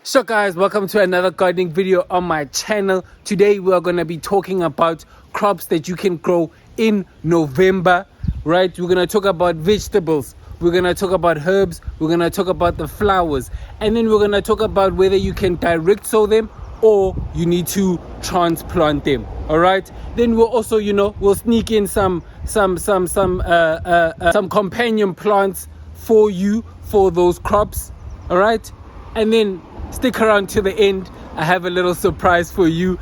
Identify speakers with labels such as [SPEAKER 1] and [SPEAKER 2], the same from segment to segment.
[SPEAKER 1] So guys, welcome to another gardening video on my channel. Today we are going to be talking about crops that you can grow in November, right? We're going to talk about vegetables, we're going to talk about herbs, we're going to talk about the flowers, and then we're going to talk about whether you can direct sow them or you need to transplant them. All right, then we'll also, we'll sneak in some companion plants for you for those crops. All right, and then stick around to the end. I have a little surprise for you.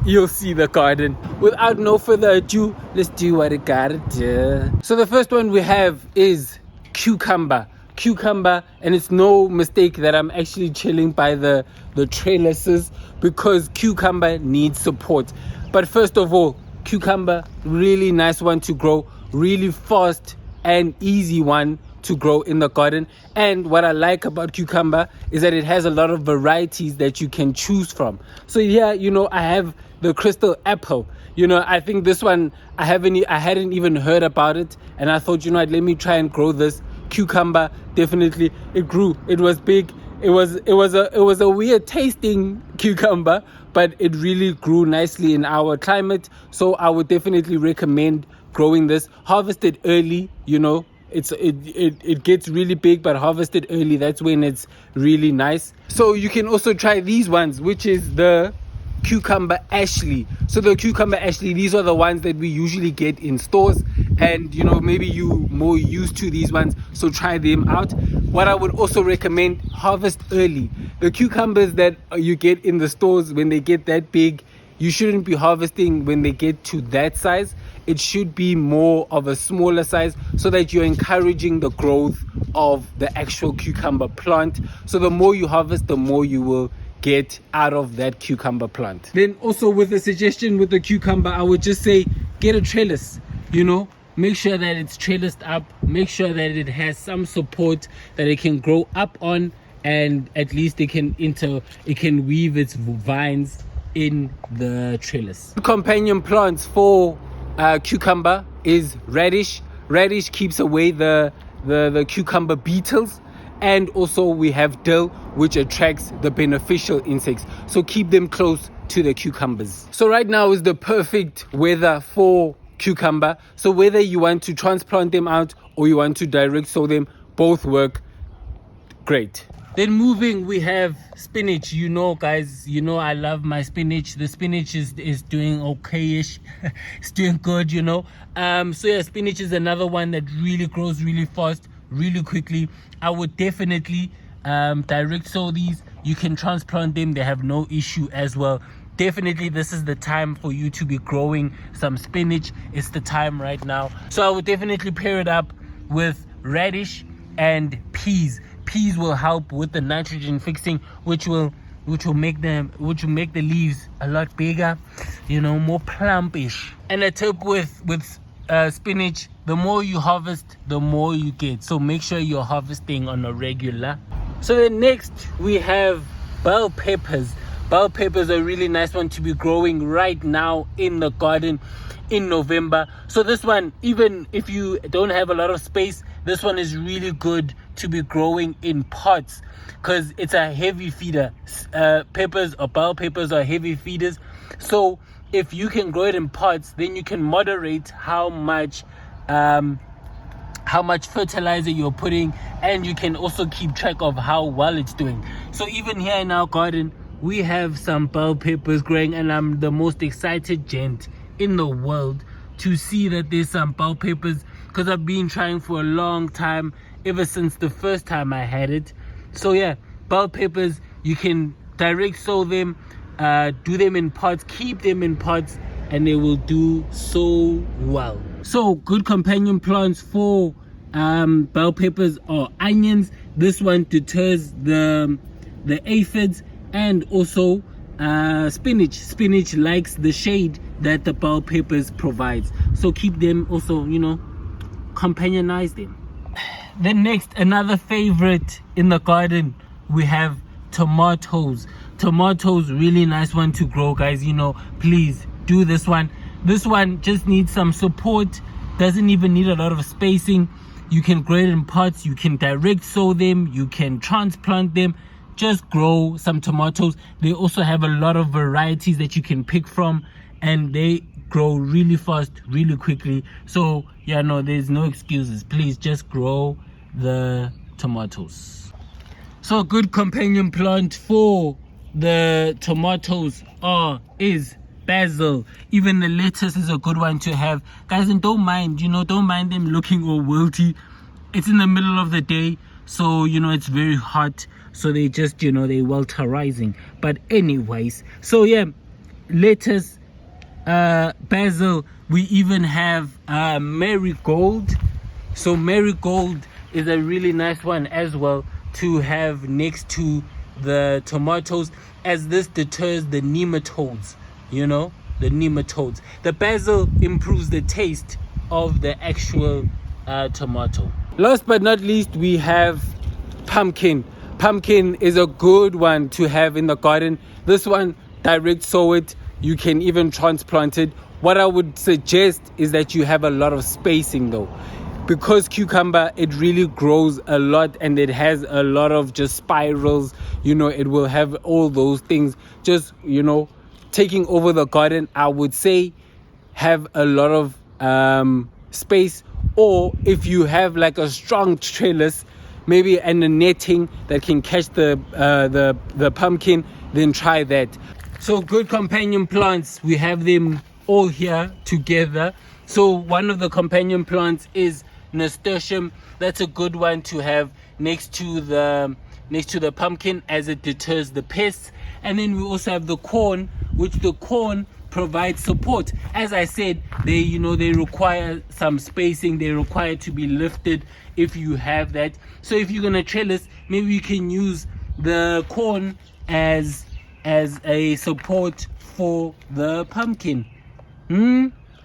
[SPEAKER 1] You'll see the garden. Without no further ado, let's do what it gotta do. So the first one we have is cucumber, and it's no mistake that I'm actually chilling by the trellises because cucumber needs support. But first of all, cucumber, really nice one to grow, really fast and easy one to grow in the garden. And what I like about cucumber is that it has a lot of varieties that you can choose from. So here, I have the crystal apple. I think this one I hadn't even heard about it, and I thought, let me try and grow this cucumber. Definitely it grew, it was big, it was a weird tasting cucumber, but it really grew nicely in our climate. So I would definitely recommend growing this. Harvest it early, it gets really big, but harvested early, that's when it's really nice. So you can also try these ones, which is the cucumber Ashley. So the cucumber Ashley, these are the ones that we usually get in stores, and maybe you more used to these ones, so try them out. What I would also recommend, harvest early. The cucumbers that you get in the stores, when they get that big, you shouldn't be harvesting when they get to that size. It should be more of a smaller size so that you're encouraging the growth of the actual cucumber plant. So the more you harvest, the more you will get out of that cucumber plant. Then also with a suggestion with the cucumber, I would just say get a trellis, make sure that it's trellised up, make sure that it has some support that it can grow up on, and at least it can weave its vines in the trellis. Companion plants for cucumber is radish. Radish keeps away the cucumber beetles, and also we have dill, which attracts the beneficial insects, so keep them close to the cucumbers. So right now is the perfect weather for cucumber, so whether you want to transplant them out or you want to direct sow them, both work great. Then moving, we have spinach. Guys, I love my spinach. The spinach is doing okay-ish. It's doing good, so yeah, spinach is another one that really grows really fast, really quickly. I would definitely direct sow these. You can transplant them, they have no issue as well. Definitely this is the time for you to be growing some spinach. It's the time right now. So I would definitely pair it up with radish and peas. Peas will help with the nitrogen fixing, which will make the leaves a lot bigger, more plumpish. And a tip with spinach, the more you harvest, the more you get. So make sure you're harvesting on a regular. So then next we have bell peppers. Bell peppers are a really nice one to be growing right now in the garden in November. So this one, even if you don't have a lot of space, this one is really good to be growing in pots because it's a heavy feeder. Peppers or bell peppers are heavy feeders. So if you can grow it in pots, then you can moderate how much fertilizer you're putting, and you can also keep track of how well it's doing. So even here in our garden, we have some bell peppers growing, and I'm the most excited gent in the world to see that there's some bell peppers, because I've been trying for a long time, ever since the first time I had it. So yeah, bell peppers, you can direct sow them, do them in pots, keep them in pots, and they will do so well. So good companion plants for bell peppers are onions. This one deters the aphids, and also spinach likes the shade that the bell peppers provides, so keep them also, companionize them. Then next, another favorite in the garden, we have tomatoes. Tomatoes, really nice one to grow, guys. Please do this one. This one just needs some support, doesn't even need a lot of spacing. You can grow it in pots, you can direct sow them, you can transplant them. just grow some tomatoes. They also have a lot of varieties that you can pick from, and they grow really fast, really quickly. So yeah, no, there's no excuses. Please just grow the tomatoes. So a good companion plant for the tomatoes is basil. Even the lettuce is a good one to have, guys. And don't mind them looking all wilty. It's in the middle of the day, so it's very hot, so they just they welterizing. But anyways, so yeah, lettuce, basil. We even have marigold. So marigold is a really nice one as well to have next to the tomatoes, as this deters the nematodes. The nematodes. The basil improves the taste of the actual tomato. Last but not least, we have pumpkin. Pumpkin is a good one to have in the garden. This one, direct sow it. You can even transplant it. What I would suggest is that you have a lot of spacing though, because cucumber, it really grows a lot and it has a lot of just spirals. It will have all those things just taking over the garden. I would say have a lot of space, or if you have like a strong trellis, maybe, and a netting that can catch the pumpkin, then try that. So good companion plants, we have them all here together. So one of the companion plants is nasturtium. That's a good one to have next to the pumpkin, as it deters the pests. And then we also have the corn, which the corn provides support. As I said, they require some spacing. They require to be lifted if you have that. So if you're gonna trellis, maybe you can use the corn as a support for the pumpkin.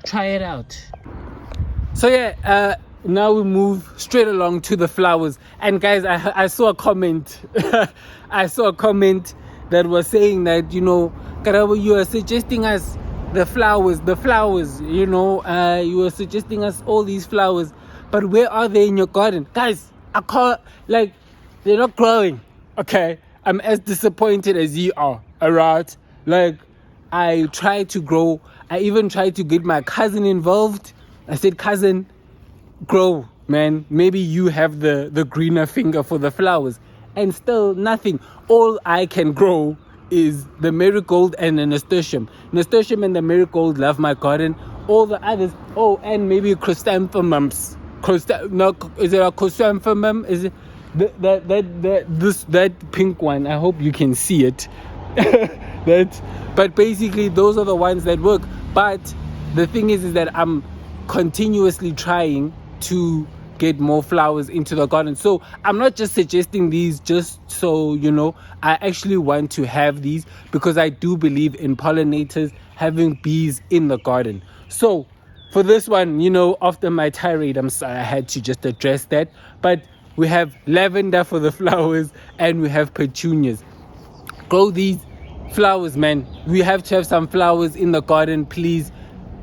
[SPEAKER 1] Try it out. So yeah, now we move straight along to the flowers. And guys, I saw a comment I saw a comment that was saying that Karabo, you are suggesting us the flowers, you are suggesting us all these flowers, but where are they in your garden? Guys, I can't, they're not growing. Okay, I'm as disappointed as you are. Alright, I tried to grow. I even tried to get my cousin involved. I said, cousin, grow, man. Maybe you have the greener finger for the flowers. And still nothing. All I can grow is the marigold and the nasturtium. Nasturtium and the marigold love my garden. All the others, and maybe chrysanthemums. Is it a chrysanthemum? Is it that pink one? I hope you can see it. But basically those are the ones that work. But the thing is that I'm continuously trying to get more flowers into the garden. So I'm not just suggesting these just so I actually want to have these, because I do believe in pollinators, having bees in the garden. So for this one, after my tirade, I'm sorry, I had to just address that. But we have lavender for the flowers, and we have petunias. Grow these flowers, man. We have to have some flowers in the garden, please.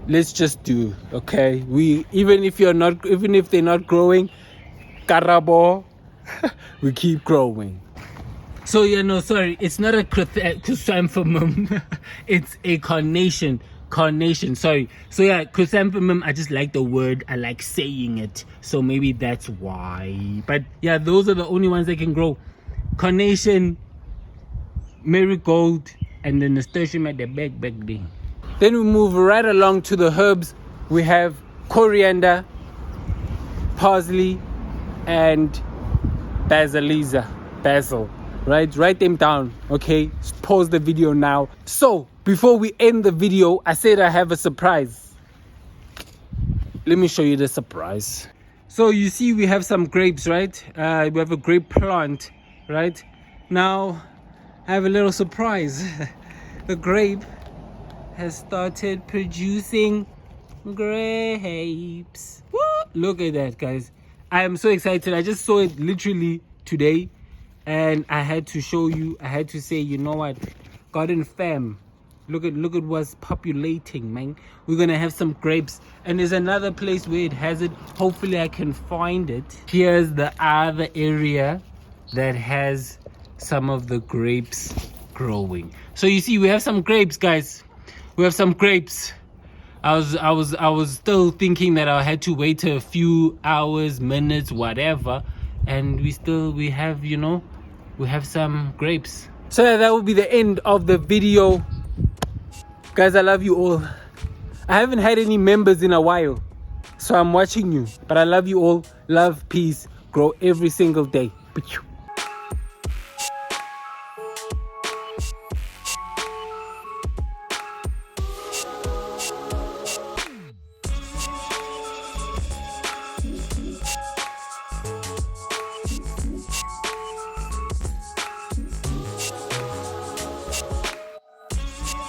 [SPEAKER 1] Let's just do, okay? Even if they're not growing, Karabo, we keep growing. So sorry, it's not a chrysanthemum. It's a carnation. Sorry. So yeah, chrysanthemum, I just like the word. I like saying it. So maybe that's why. But yeah, those are the only ones that can grow. Carnation, marigold, and the nasturtium at the back there. Then we move right along to the herbs. We have coriander, parsley, and basil. Right? Write them down. Okay? Pause the video now. So, before we end the video, I said I have a surprise. Let me show you the surprise. So, you see we have some grapes, right? We have a grape plant, right? Now, I have a little surprise. The grape has started producing grapes. Woo! Look at that, guys. I am so excited. I just saw it literally today, and I had to show you. I had to say, you know what, garden fam, look at what's populating, man. We're gonna have some grapes, and there's another place where it has it. Hopefully I can find it. Here's the other area that has some of the grapes growing. So you see, we have some grapes, guys. We have some grapes. I was still thinking that I had to wait a few hours, minutes, whatever, and we have, you know, we have some grapes. So that will be the end of the video, guys. I love you all. I haven't had any members in a while, so I'm watching you, but I love you all. Love, peace, grow every single day.